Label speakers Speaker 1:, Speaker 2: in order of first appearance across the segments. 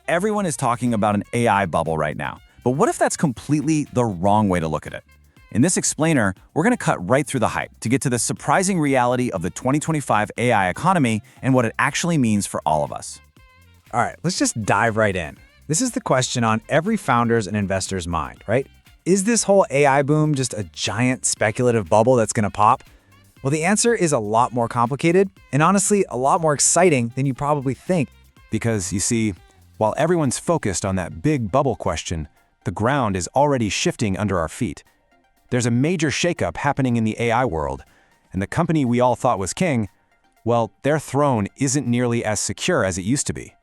Speaker 1: Everyone is talking about an AI bubble right now, but what if that's completely the wrong way to look at it? In this explainer, we're going to cut right through the hype to get to the surprising reality of the 2025 AI economy and what it actually means for all of us.
Speaker 2: All right, let's just dive right in. This is the question on every founder's and investor's mind, right? Is this whole AI boom just a giant speculative bubble that's going to pop? Well, the answer is a lot more complicated and honestly, a lot more exciting than you probably think.
Speaker 3: Because, you see, while everyone's focused on that big bubble question, the ground is already shifting under our feet. There's a major shakeup happening in the AI world, and the company we all thought was king, well, their throne isn't nearly as secure as it used to be.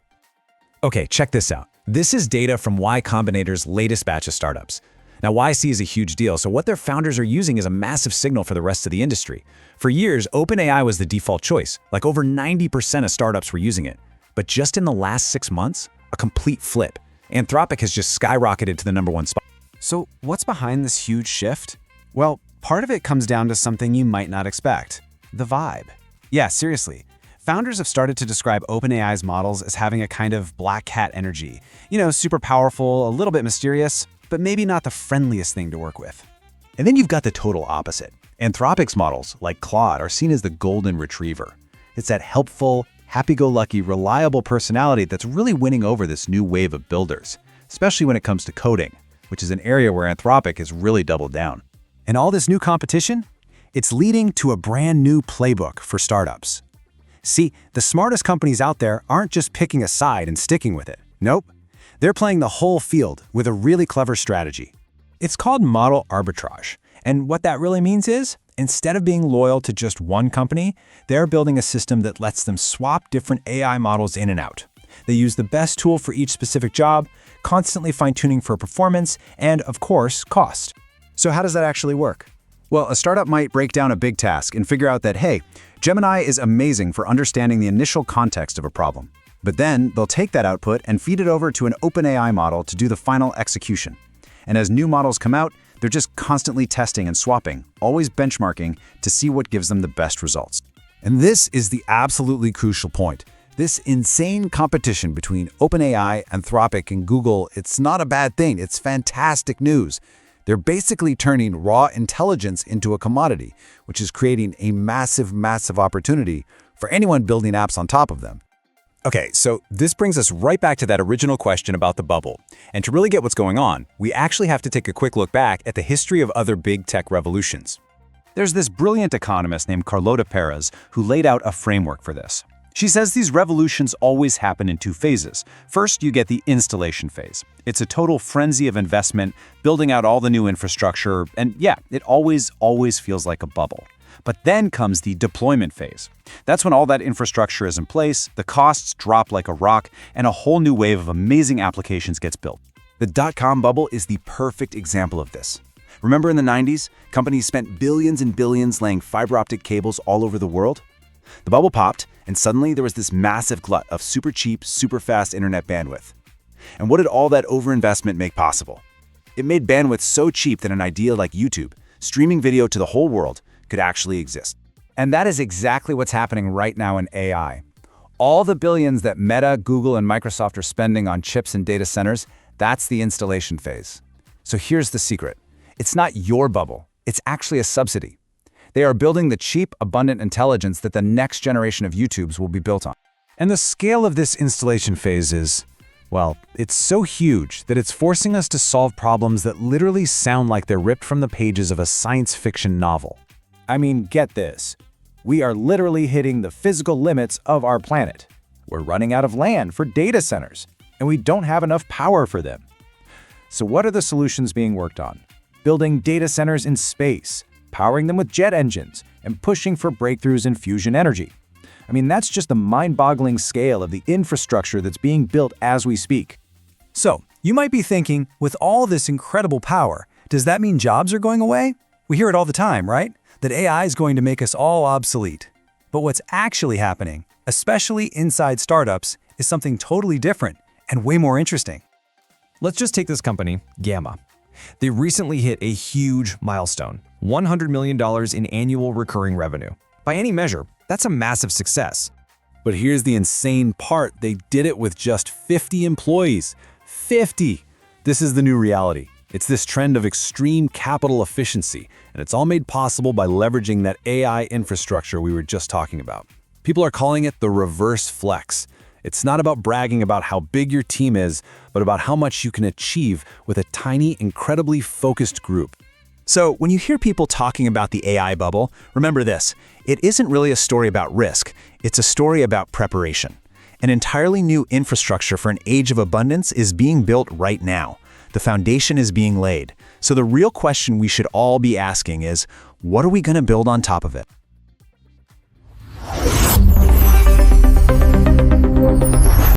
Speaker 2: Okay, check this out. This is data from Y Combinator's latest batch of startups. Now, YC is a huge deal, so what their founders are using is a massive signal for the rest of the industry. For years, OpenAI was the default choice, like over 90% of startups were using it. But just in the last 6 months, a complete flip. Anthropic has just skyrocketed to the #1 spot.
Speaker 4: So what's behind this huge shift? Well, part of it comes down to something you might not expect: the vibe. Yeah, seriously. Founders have started to describe OpenAI's models as having a kind of black hat energy. Super powerful, a little bit mysterious, but maybe not the friendliest thing to work with.
Speaker 5: And then you've got the total opposite. Anthropic's models, like Claude, are seen as the golden retriever. It's that helpful, happy-go-lucky, reliable personality that's really winning over this new wave of builders, especially when it comes to coding, which is an area where Anthropic has really doubled down.
Speaker 4: And all this new competition? It's leading to a brand new playbook for startups. See, the smartest companies out there aren't just picking a side and sticking with it. Nope. They're playing the whole field with a really clever strategy. It's called model arbitrage. And what that really means is, instead of being loyal to just one company, they're building a system that lets them swap different AI models in and out. They use the best tool for each specific job, constantly fine-tuning for performance, and, of course, cost. So how does that actually work? Well, a startup might break down a big task and figure out that, hey, Gemini is amazing for understanding the initial context of a problem. But then they'll take that output and feed it over to an OpenAI model to do the final execution. And as new models come out, they're just constantly testing and swapping, always benchmarking to see what gives them the best results. And this is the absolutely crucial point. This insane competition between OpenAI, Anthropic, and Google, it's not a bad thing. It's fantastic news. They're basically turning raw intelligence into a commodity, which is creating a massive, massive opportunity for anyone building apps on top of them.
Speaker 1: Okay, so this brings us right back to that original question about the bubble. And to really get what's going on, we actually have to take a quick look back at the history of other big tech revolutions.
Speaker 4: There's this brilliant economist named Carlota Perez who laid out a framework for this. She says these revolutions always happen in 2 phases. First, you get the installation phase. It's a total frenzy of investment, building out all the new infrastructure, and yeah, it always feels like a bubble. But then comes the deployment phase. That's when all that infrastructure is in place, the costs drop like a rock, and a whole new wave of amazing applications gets built. The dot-com bubble is the perfect example of this. Remember in the 90s, companies spent billions and billions laying fiber optic cables all over the world? The bubble popped, and suddenly there was this massive glut of super cheap, super fast internet bandwidth. And what did all that overinvestment make possible? It made bandwidth so cheap that an idea like YouTube, streaming video to the whole world, could actually exist. And that is exactly what's happening right now in AI. All the billions that Meta, Google, and Microsoft are spending on chips and data centers, that's the installation phase. So here's the secret. It's not your bubble. It's actually a subsidy. They are building the cheap, abundant intelligence that the next generation of YouTubes will be built on. And the scale of this installation phase is, well, it's so huge that it's forcing us to solve problems that literally sound like they're ripped from the pages of a science fiction novel. I mean, get this. We are literally hitting the physical limits of our planet. We're running out of land for data centers, and we don't have enough power for them. So what are the solutions being worked on? Building data centers in space, powering them with jet engines, and pushing for breakthroughs in fusion energy. I mean, that's just the mind-boggling scale of the infrastructure that's being built as we speak. So, you might be thinking, with all this incredible power, does that mean jobs are going away? We hear it all the time, right? That AI is going to make us all obsolete. But what's actually happening, especially inside startups, is something totally different and way more interesting.
Speaker 6: Let's just take this company, Gamma. They recently hit a huge milestone, $100 million in annual recurring revenue. By any measure, that's a massive success.
Speaker 3: But here's the insane part. They did it with just 50 employees. 50! This is the new reality. It's this trend of extreme capital efficiency, and it's all made possible by leveraging that AI infrastructure we were just talking about. People are calling it the reverse flex. It's not about bragging about how big your team is, but about how much you can achieve with a tiny, incredibly focused group.
Speaker 5: So when you hear people talking about the AI bubble, remember this: it isn't really a story about risk, it's a story about preparation. An entirely new infrastructure for an age of abundance is being built right now. The foundation is being laid. So the real question we should all be asking is, what are we going to build on top of it?